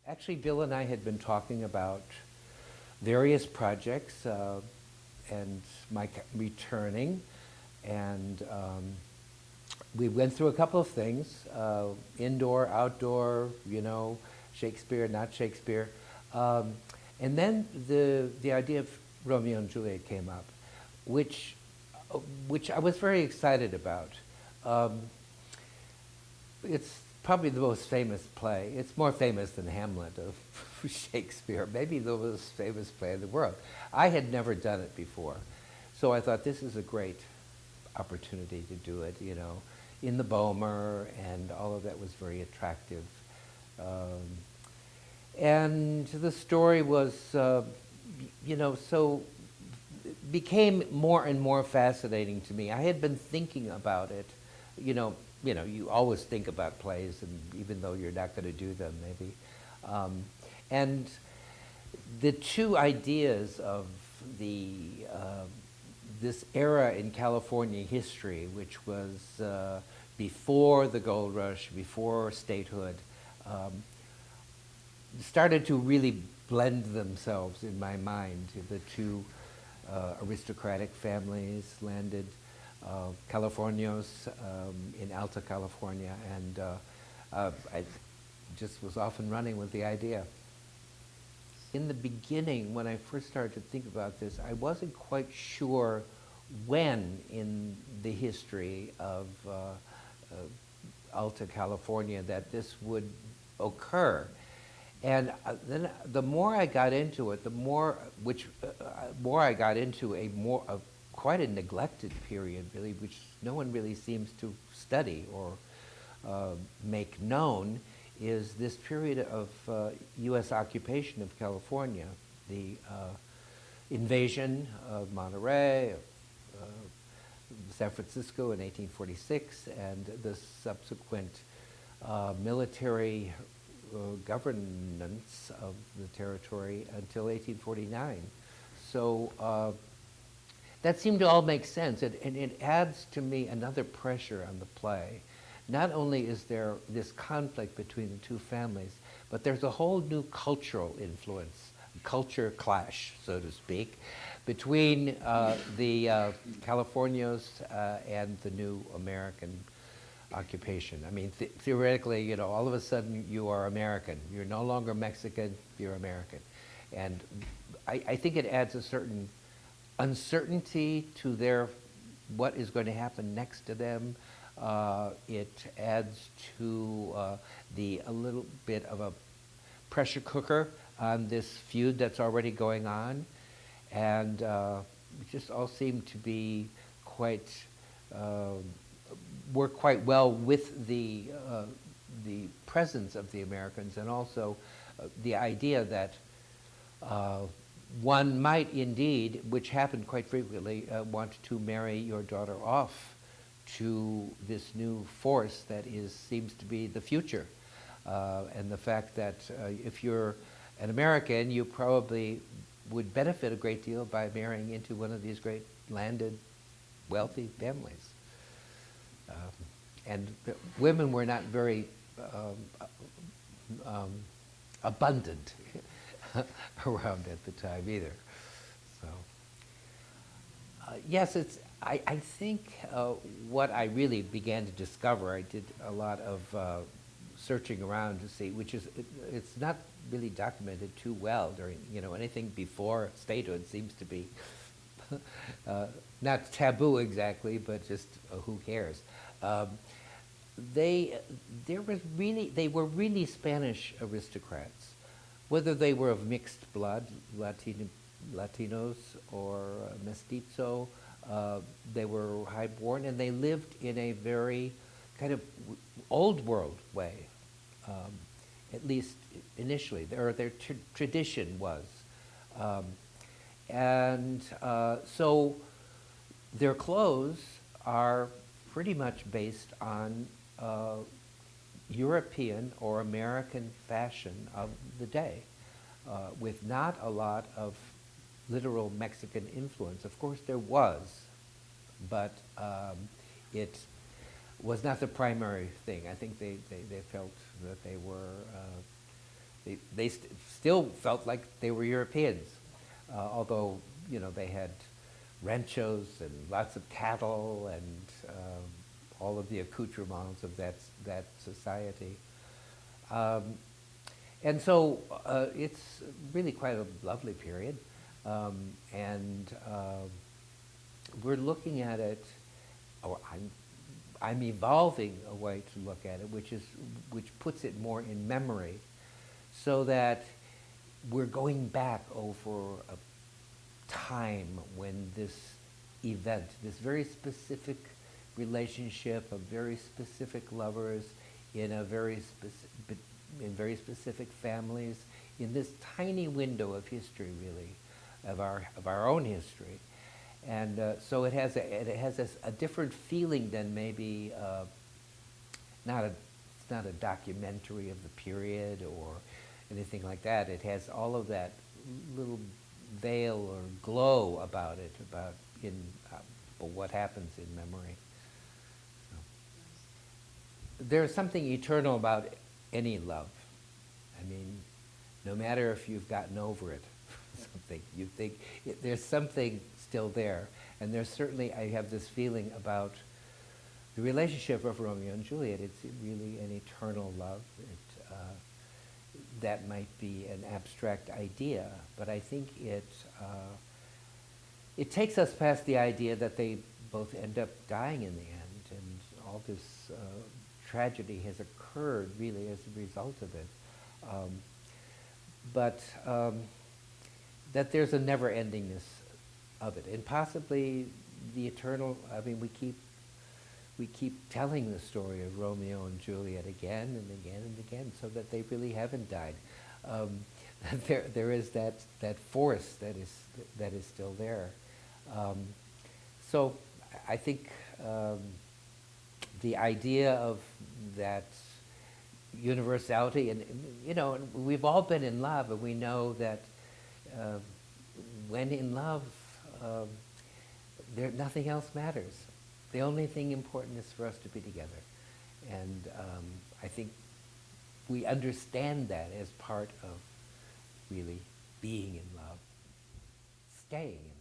Actually, Bill and I had been talking about various projects and returning, and we went through a couple of things, indoor, outdoor, Shakespeare, not Shakespeare. And then the idea of Romeo and Juliet came up, which, which I was very excited about. It's probably the most famous play. It's more famous than Hamlet of Shakespeare, maybe the most famous play in the world. I had never done it before, so I thought this is a great opportunity to do it, in the Bowmer, and all of that was very attractive. And the story was, so became more and more fascinating to me. I had been thinking about it, you always think about plays, and even though you're not going to do them, maybe. And the two ideas of this era in California history, which was before the gold rush, before statehood, started to really blend themselves in my mind. The two aristocratic families landed, Californios in Alta California, and I just was off and running with the idea. In the beginning, when I first started to think about this, I wasn't quite sure when in the history of Alta California that this would occur. And then the more I got into it, the more I got into quite a neglected period, really, which no one really seems to study or make known, is this period of U.S. occupation of California, the invasion of Monterey, of San Francisco in 1846, and the subsequent military governance of the territory until 1849. So that seemed to all make sense, and it adds to me another pressure on the play. Not only is there this conflict between the two families, but there's a whole new cultural influence, culture clash, so to speak, between the Californios and the new American occupation. I mean, theoretically, all of a sudden you are American. You're no longer Mexican, you're American. And I think it adds a certain uncertainty to what is going to happen next to them. It adds to a little bit of a pressure cooker on this feud that's already going on, and it just all seemed to be work quite well with the presence of the Americans, and also the idea that one might indeed, which happened quite frequently, want to marry your daughter off to this new force that seems to be the future. And the fact that if you're an American, you probably would benefit a great deal by marrying into one of these great landed, wealthy families. And women were not very abundant around at the time either. So, yes, I think what I really began to discover, I did a lot of searching around to see, which is, it's not really documented too well during, anything before statehood seems to be not taboo exactly, but just who cares. They were really Spanish aristocrats, whether they were of mixed blood, Latinos or mestizo. They were highborn, and they lived in a very kind of old world way, at least initially. Their tradition was. So their clothes are pretty much based on European or American fashion of the day, with not a lot of literal Mexican influence. Of course there was, but it was not the primary thing. I think they felt that still felt like they were Europeans, although they had ranchos and lots of cattle and all of the accoutrements of that society. And so it's really quite a lovely period, and we're looking at it, or I'm evolving a way to look at it, which puts it more in memory, so that we're going back over a time when this event, this very specific relationship of very specific lovers in very specific families, in this tiny window of history, really, of our own history. And so it has a different feeling than maybe it's not a documentary of the period or anything like that. It has all of that little veil or glow about it, about what happens in memory. So, there's something eternal about any love. I mean, no matter if you've gotten over it, something you think there's something still there, and there's certainly, I have this feeling about the relationship of Romeo and Juliet. It's really an eternal love. That might be an abstract idea, but I think it takes us past the idea that they both end up dying in the end, and all this tragedy has occurred really as a result of it. But that there's a never-endingness of it, and possibly the eternal. I mean, we keep telling the story of Romeo and Juliet again and again and again, so that they really haven't died. There is that force that is still there. So I think the idea of that universality, and we've all been in love, and we know that when in love, nothing else matters. The only thing important is for us to be together. And I think we understand that as part of really being in love, staying in love.